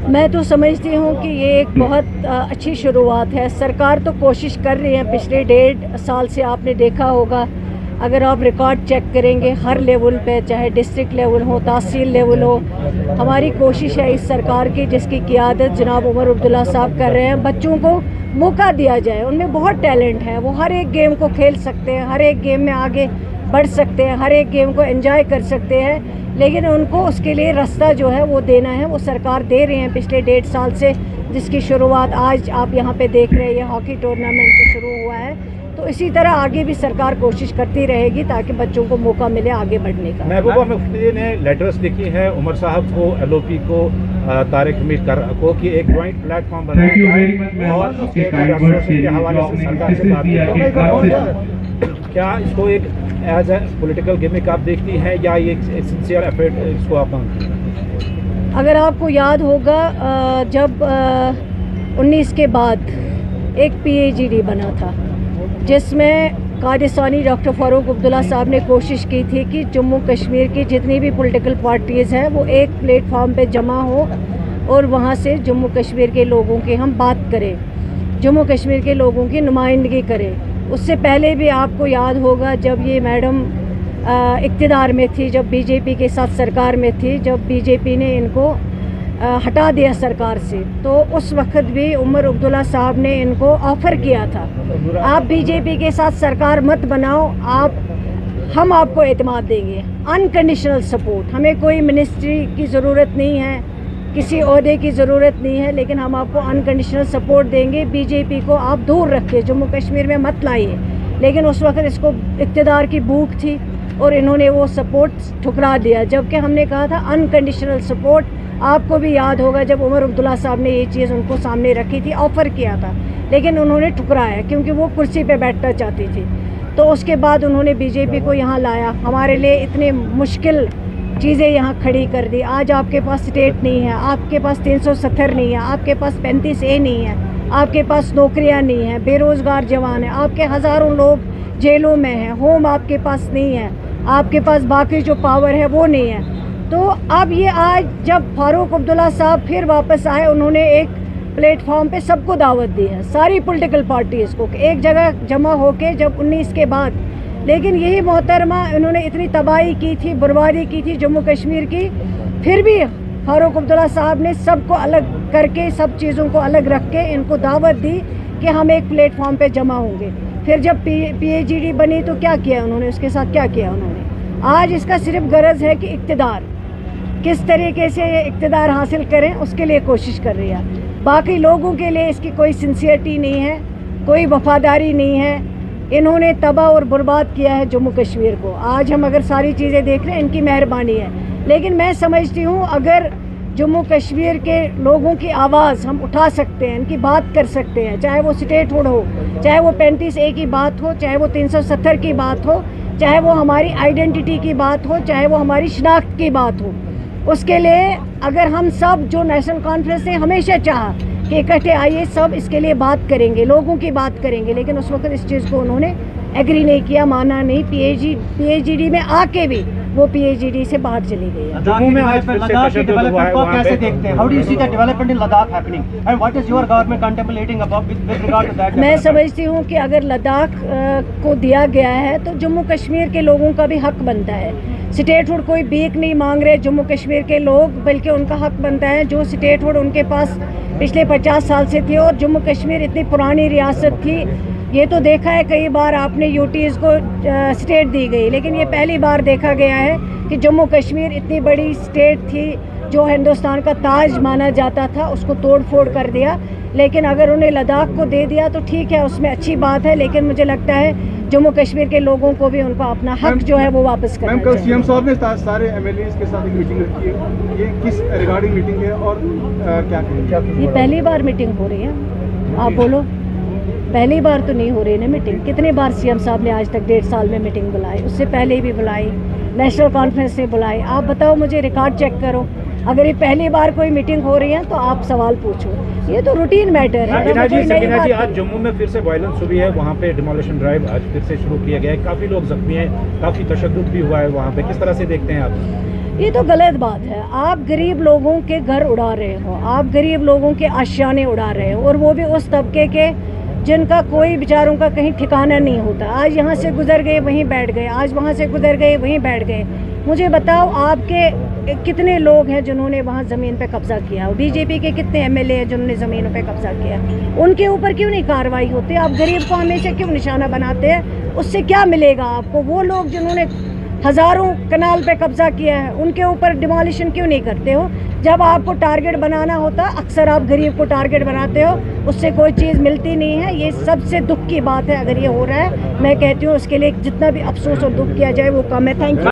میں تو سمجھتی ہوں کہ یہ ایک بہت اچھی شروعات ہے. سرکار تو کوشش کر رہی ہے. پچھلے 1.5 سال سے آپ نے دیکھا ہوگا, اگر آپ ریکارڈ چیک کریں گے ہر لیول پہ, چاہے ڈسٹرکٹ لیول ہو, تحصیل لیول ہو, ہماری کوشش ہے اس سرکار کی جس کی قیادت جناب عمر عبداللہ صاحب کر رہے ہیں, بچوں کو موقع دیا جائے. ان میں بہت ٹیلنٹ ہے, وہ ہر ایک گیم کو کھیل سکتے ہیں, ہر ایک گیم میں آگے بڑھ سکتے ہیں, ہر ایک گیم کو انجوائے کر سکتے ہیں, لیکن ان کو اس کے لیے راستہ جو ہے وہ دینا ہے. وہ سرکار دے رہے ہیں پچھلے 1.5 سال سے, جس کی شروعات آج آپ یہاں پہ دیکھ رہے ہیں. یہ ہاکی ٹورنامنٹ سے شروع ہوا ہے, تو اسی طرح آگے بھی سرکار کوشش کرتی رہے گی تاکہ بچوں کو موقع ملے آگے بڑھنے کا. محبوبہ مفتی نے لیٹرز لکھی ہیں عمر صاحب کو, ایل او پی کو, طارق حمید کو, کہ ایک جوائنٹ پلیٹ فارم بنایا جائے اور اس کے حوالے سے سرکار سے بات. کیا اس کو ایک ایز اے پولیٹیکل گیمک آپ دیکھتی ہیں یا یہ ایک سنسیئر ایفرٹ اس کو آپ مانگتی ہیں؟ اگر آپ کو یاد ہوگا جب 19 کے بعد ایک PAGD بنا تھا جس میں قادسانی ڈاکٹر فاروق عبداللہ صاحب نے کوشش کی تھی کہ جموں کشمیر کی جتنی بھی پولیٹیکل پارٹیز ہیں وہ ایک پلیٹ فارم پہ جمع ہو اور وہاں سے جموں کشمیر کے لوگوں کی ہم بات کریں, جموں کشمیر کے لوگوں کی نمائندگی کریں. اس سے پہلے بھی آپ کو یاد ہوگا جب یہ میڈم اقتدار میں تھی, جب BJP کے ساتھ سرکار میں تھی, جب BJP نے ان کو ہٹا دیا سرکار سے, تو اس وقت بھی عمر عبداللہ صاحب نے ان کو آفر کیا تھا آپ BJP کے ساتھ سرکار مت بناؤ, ہم آپ کو اعتماد دیں گے, انکنڈیشنل سپورٹ. ہمیں کوئی منسٹری کی ضرورت نہیں ہے, کسی عہدے کی ضرورت نہیں ہے, لیکن ہم آپ کو انکنڈیشنل سپورٹ دیں گے. BJP کو آپ دور رکھیں, جموں کشمیر میں مت لائیے. لیکن اس وقت اس کو اقتدار کی بھوک تھی اور انہوں نے وہ سپورٹ ٹھکرا دیا, جبکہ ہم نے کہا تھا انکنڈیشنل سپورٹ. آپ کو بھی یاد ہوگا جب عمر عبداللہ صاحب نے یہ چیز ان کو سامنے رکھی تھی, آفر کیا تھا, لیکن انہوں نے ٹھکرایا کیونکہ وہ کرسی پہ بیٹھنا چاہتی تھی. تو اس کے بعد انہوں نے BJP کو یہاں لایا, ہمارے لیے اتنے مشکل چیزیں یہاں کھڑی کر دی. آج آپ کے پاس اسٹیٹ نہیں ہے, آپ کے پاس 370 نہیں ہے, آپ کے پاس 35A نہیں ہے, آپ کے پاس نوکریاں نہیں ہیں, بے روزگار جوان ہیں, آپ کے ہزاروں لوگ جیلوں میں ہیں, ہوم آپ کے پاس نہیں ہے, آپ کے پاس باقی جو پاور ہے وہ نہیں ہے. تو اب یہ آج جب فاروق عبداللہ صاحب پھر واپس آئے, انہوں نے ایک پلیٹ فارم پہ سب کو دعوت دی ہے, ساری پولیٹیکل پارٹیز کو, ایک جگہ جمع ہو کے جب 19 کے بعد. لیکن یہی محترمہ انہوں نے اتنی تباہی کی تھی, بربادی کی تھی جموں کشمیر کی, پھر بھی فاروق عبداللہ صاحب نے سب کو الگ کر کے, سب چیزوں کو الگ رکھ کے ان کو دعوت دی کہ ہم ایک پلیٹ فارم پہ جمع ہوں گے. پھر جب PAGD بنی تو کیا کیا انہوں نے, اس کے ساتھ کیا کیا انہوں نے. آج اس کا صرف غرض ہے کہ اقتدار, کس طریقے سے یہ اقتدار حاصل کریں اس کے لیے کوشش کر رہی ہے. باقی لوگوں کے لیے اس کی کوئی سنسیئرٹی نہیں ہے, کوئی وفاداری نہیں ہے. انہوں نے تباہ اور برباد کیا ہے جموں کشمیر کو. آج ہم اگر ساری چیزیں دیکھ رہے ہیں ان کی مہربانی ہے, لیکن میں سمجھتی ہوں اگر جموں کشمیر کے لوگوں کی آواز ہم اٹھا سکتے ہیں, ان کی بات کر سکتے ہیں, چاہے وہ اسٹیٹ ہوڈ ہو, چاہے وہ 35A کی بات ہو, چاہے وہ 370 کی بات ہو, چاہے وہ ہماری آئیڈینٹی کی بات ہو, چاہے وہ ہماری شناخت کی بات ہو. اس کے لیے اگر ہم سب, جو نیشنل کانفرنس نے ہمیشہ چاہا کہ اکٹھے آئیے, سب اس کے لیے بات کریں گے, لوگوں کی بات کریں گے, لیکن اس وقت اس چیز کو انہوں نے ایگری نہیں کیا, مانا نہیں. PAGD میں آ کے بھی وہ PAGD سے باہر چلی گئی. میں سمجھتی ہوں کہ اگر لداخ کو دیا گیا ہے تو جموں کشمیر کے لوگوں کا بھی حق بنتا ہے. اسٹیٹ ہوڈ کوئی بھیک نہیں مانگ رہے جموں کشمیر کے لوگ, بلکہ ان کا حق بنتا ہے. جو اسٹیٹ ہوڈ ان کے پاس پچھلے 50 سال سے تھی, اور جموں کشمیر اتنی پرانی ریاست تھی, یہ تو دیکھا ہے کئی بار آپ نے UTs کو اسٹیٹ دی گئی, لیکن یہ پہلی بار دیکھا گیا ہے کہ جموں کشمیر اتنی بڑی اسٹیٹ تھی جو ہندوستان کا تاج مانا جاتا تھا, اس کو توڑ پھوڑ کر دیا. لیکن اگر انہیں لداخ کو دے دیا تو ٹھیک ہے, اس میں اچھی بات ہے, لیکن مجھے لگتا ہے جموں کشمیر کے لوگوں کو بھی ان کا اپنا حق جو ہے وہ واپس کرنا چاہیے. کل CM صاحب نے سارے MLAs کے ساتھ ایک میٹنگ رکھی ہے, یہ کس ریگارڈنگ میٹنگ ہے اور کیا کہیں؟ یہ پہلی بار میٹنگ ہو رہی ہے, آپ بولو. پہلی بار تو نہیں ہو رہی نا میٹنگ, کتنے بار CM صاحب نے آج تک 1.5 سال میں میٹنگ بلائی, اس سے پہلے بھی بلائی, نیشنل کانفرنس نے بلائی. آپ بتاؤ مجھے, ریکارڈ چیک کرو, اگر یہ پہلی بار کوئی میٹنگ ہو رہی ہے تو آپ سوال پوچھو, یہ تو روٹین میٹر ہے. جی آج جموں میں پھر سے وائلنس ہوئی ہے, وہاں پہ ڈیمولیشن ڈرائیو آج پھر سے شروع کیا گیا ہے, کافی لوگ زخمی ہیں, کافی تشدد بھی ہوا ہے وہاں پہ, کس طرح سے دیکھتے ہیں آپ؟ یہ تو غلط بات ہے. آپ غریب لوگوں کے گھر اڑا رہے ہو, آپ غریب لوگوں کے آشیانے اڑا رہے ہو, اور وہ بھی اس طبقے کے جن کا کوئی بیچاروں کا کہیں ٹھکانہ نہیں ہوتا. آج یہاں سے گزر گئے وہیں بیٹھ گئے, آج وہاں سے گزر گئے وہیں بیٹھ گئے. مجھے بتاؤ آپ کے کتنے لوگ ہیں جنہوں نے وہاں زمین پہ قبضہ کیا؟ بی جے پی کے کتنے ایم ایل اے ہیں جنہوں نے زمینوں پہ قبضہ کیا؟ ان کے اوپر کیوں نہیں کارروائی ہوتی؟ آپ غریب کو ہمیشہ کیوں نشانہ بناتے ہیں؟ اس سے کیا ملے گا آپ کو؟ وہ لوگ جنہوں نے ہزاروں کنال پہ قبضہ کیا ہے ان کے اوپر ڈیمولیشن کیوں نہیں کرتے ہو؟ جب آپ کو ٹارگٹ بنانا ہوتا اکثر آپ غریب کو ٹارگٹ بناتے ہو, اس سے کوئی چیز ملتی نہیں ہے. یہ سب سے دکھ کی بات ہے اگر یہ ہو رہا ہے. میں کہتی ہوں اس کے لیے جتنا بھی افسوس اور دکھ کیا جائے وہ کم ہے. Thank you.